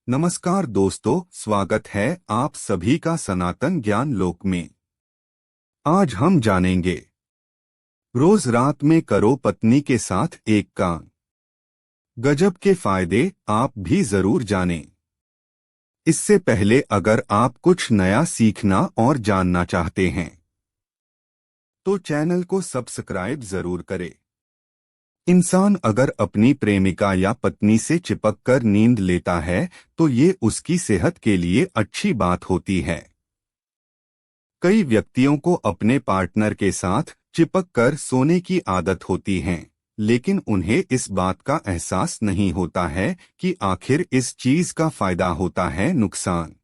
नमस्कार दोस्तों, स्वागत है आप सभी का सनातन ज्ञान लोक में। आज हम जानेंगे रोज रात में करो पत्नी के साथ एक काम। गजब के फायदे आप भी जरूर जानें। इससे पहले अगर आप कुछ नया सीखना और जानना चाहते हैं तो चैनल को सब्सक्राइब जरूर करें। इंसान अगर अपनी प्रेमिका या पत्नी से चिपककर नींद लेता है तो ये उसकी सेहत के लिए अच्छी बात होती है। कई व्यक्तियों को अपने पार्टनर के साथ चिपककर सोने की आदत होती है, लेकिन उन्हें इस बात का एहसास नहीं होता है कि आखिर इस चीज का फायदा होता है नुकसान।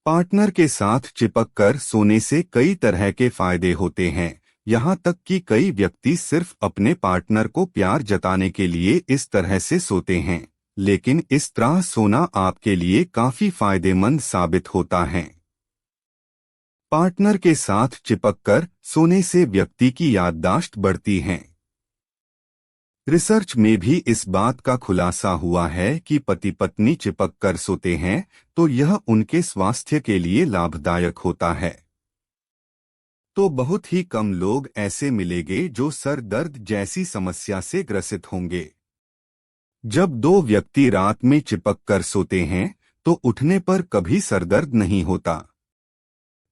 पार्टनर के साथ चिपककर सोने से कई तरह के फायदे होते हैं। यहाँ तक कि कई व्यक्ति सिर्फ अपने पार्टनर को प्यार जताने के लिए इस तरह से सोते हैं, लेकिन इस तरह सोना आपके लिए काफी फायदेमंद साबित होता है। पार्टनर के साथ चिपककर सोने से व्यक्ति की याददाश्त बढ़ती है। रिसर्च में भी इस बात का खुलासा हुआ है कि पति पत्नी चिपककर सोते हैं तो यह उनके स्वास्थ्य के लिए लाभदायक होता है। तो बहुत ही कम लोग ऐसे मिलेंगे जो सर दर्द जैसी समस्या से ग्रसित होंगे। जब दो व्यक्ति रात में चिपककर सोते हैं तो उठने पर कभी सरदर्द नहीं होता।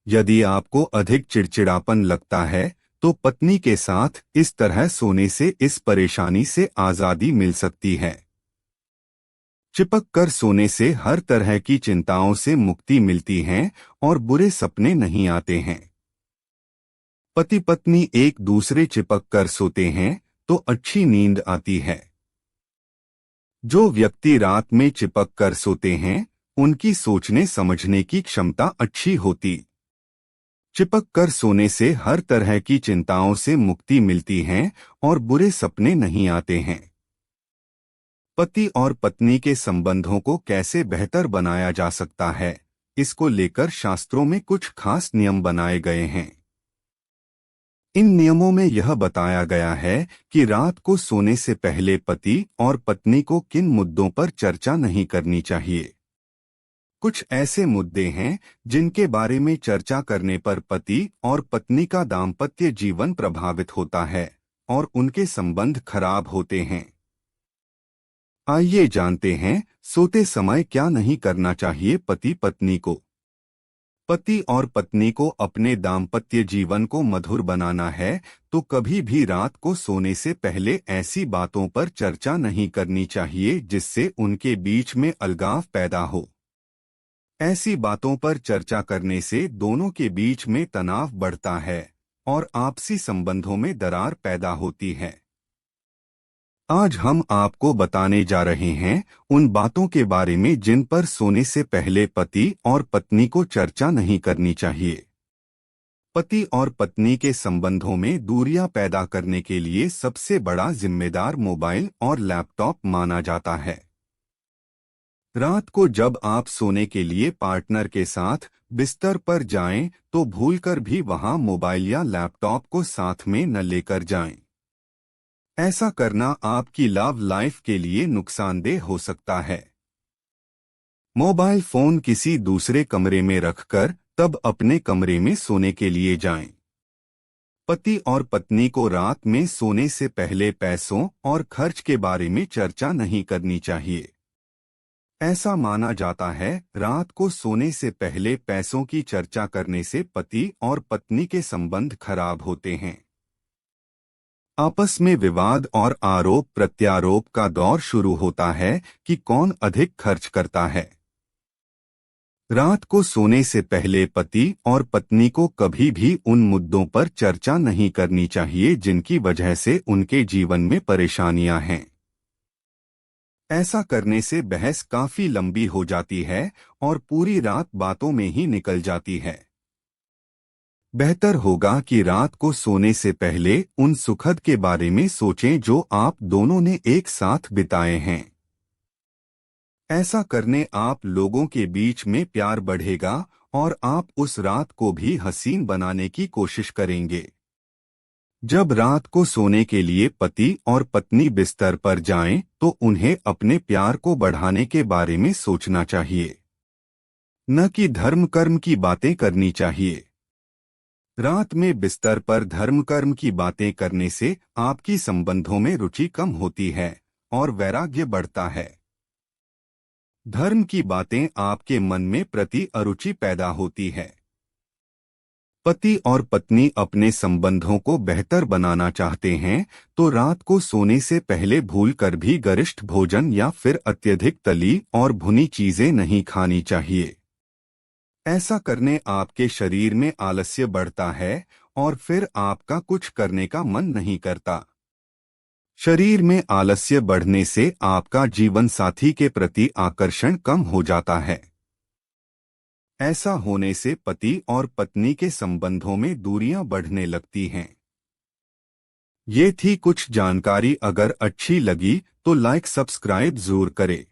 यदि आपको अधिक चिड़चिड़ापन लगता है तो पत्नी के साथ इस तरह सोने से इस परेशानी से आजादी मिल सकती है। चिपककर सोने से हर तरह की चिंताओं से मुक्ति मिलती है और बुरे सपने नहीं आते हैं। पति पत्नी एक दूसरे चिपककर सोते हैं तो अच्छी नींद आती है। जो व्यक्ति रात में चिपककर सोते हैं उनकी सोचने समझने की क्षमता अच्छी होती। चिपककर सोने से हर तरह की चिंताओं से मुक्ति मिलती है और बुरे सपने नहीं आते हैं। पति और पत्नी के संबंधों को कैसे बेहतर बनाया जा सकता है, इसको लेकर शास्त्रों में कुछ खास नियम बनाए गए हैं। इन नियमों में यह बताया गया है कि रात को सोने से पहले पति और पत्नी को किन मुद्दों पर चर्चा नहीं करनी चाहिए। कुछ ऐसे मुद्दे हैं जिनके बारे में चर्चा करने पर पति और पत्नी का दाम्पत्य जीवन प्रभावित होता है और उनके संबंध खराब होते हैं। आइए जानते हैं सोते समय क्या नहीं करना चाहिए पति पत्नी को। पति और पत्नी को अपने दाम्पत्य जीवन को मधुर बनाना है तो कभी भी रात को सोने से पहले ऐसी बातों पर चर्चा नहीं करनी चाहिए जिससे उनके बीच में अलगाव पैदा हो। ऐसी बातों पर चर्चा करने से दोनों के बीच में तनाव बढ़ता है और आपसी संबंधों में दरार पैदा होती है। आज हम आपको बताने जा रहे हैं उन बातों के बारे में जिन पर सोने से पहले पति और पत्नी को चर्चा नहीं करनी चाहिए। पति और पत्नी के संबंधों में दूरियां पैदा करने के लिए सबसे बड़ा जिम्मेदार मोबाइल और लैपटॉप माना जाता है। रात को जब आप सोने के लिए पार्टनर के साथ बिस्तर पर जाएं तो भूलकर भी वहां मोबाइल या लैपटॉप को साथ में न लेकर जाएं। ऐसा करना आपकी लव लाइफ के लिए नुकसानदेह हो सकता है। मोबाइल फोन किसी दूसरे कमरे में रखकर तब अपने कमरे में सोने के लिए जाएं। पति और पत्नी को रात में सोने से पहले पैसों और खर्च के बारे में चर्चा नहीं करनी चाहिए। ऐसा माना जाता है रात को सोने से पहले पैसों की चर्चा करने से पति और पत्नी के संबंध खराब होते हैं। आपस में विवाद और आरोप प्रत्यारोप का दौर शुरू होता है कि कौन अधिक खर्च करता है। रात को सोने से पहले पति और पत्नी को कभी भी उन मुद्दों पर चर्चा नहीं करनी चाहिए जिनकी वजह से उनके जीवन में परेशानियां हैं। ऐसा करने से बहस काफी लंबी हो जाती है और पूरी रात बातों में ही निकल जाती है। बेहतर होगा कि रात को सोने से पहले उन सुखद के बारे में सोचें जो आप दोनों ने एक साथ बिताए हैं। ऐसा करने आप लोगों के बीच में प्यार बढ़ेगा और आप उस रात को भी हसीन बनाने की कोशिश करेंगे। जब रात को सोने के लिए पति और पत्नी बिस्तर पर जाएं, तो उन्हें अपने प्यार को बढ़ाने के बारे में सोचना चाहिए, न कि धर्म कर्म की बातें करनी चाहिए। रात में बिस्तर पर धर्म कर्म की बातें करने से आपकी संबंधों में रुचि कम होती है और वैराग्य बढ़ता है। धर्म की बातें आपके मन में प्रति अरुचि पैदा होती है। पति और पत्नी अपने संबंधों को बेहतर बनाना चाहते हैं तो रात को सोने से पहले भूलकर भी गरिष्ठ भोजन या फिर अत्यधिक तली और भुनी चीजें नहीं खानी चाहिए। ऐसा करने आपके शरीर में आलस्य बढ़ता है और फिर आपका कुछ करने का मन नहीं करता। शरीर में आलस्य बढ़ने से आपका जीवन साथी के प्रति आकर्षण कम हो जाता है। ऐसा होने से पति और पत्नी के संबंधों में दूरियां बढ़ने लगती हैं। ये थी कुछ जानकारी। अगर अच्छी लगी तो लाइक सब्सक्राइब जरूर करें।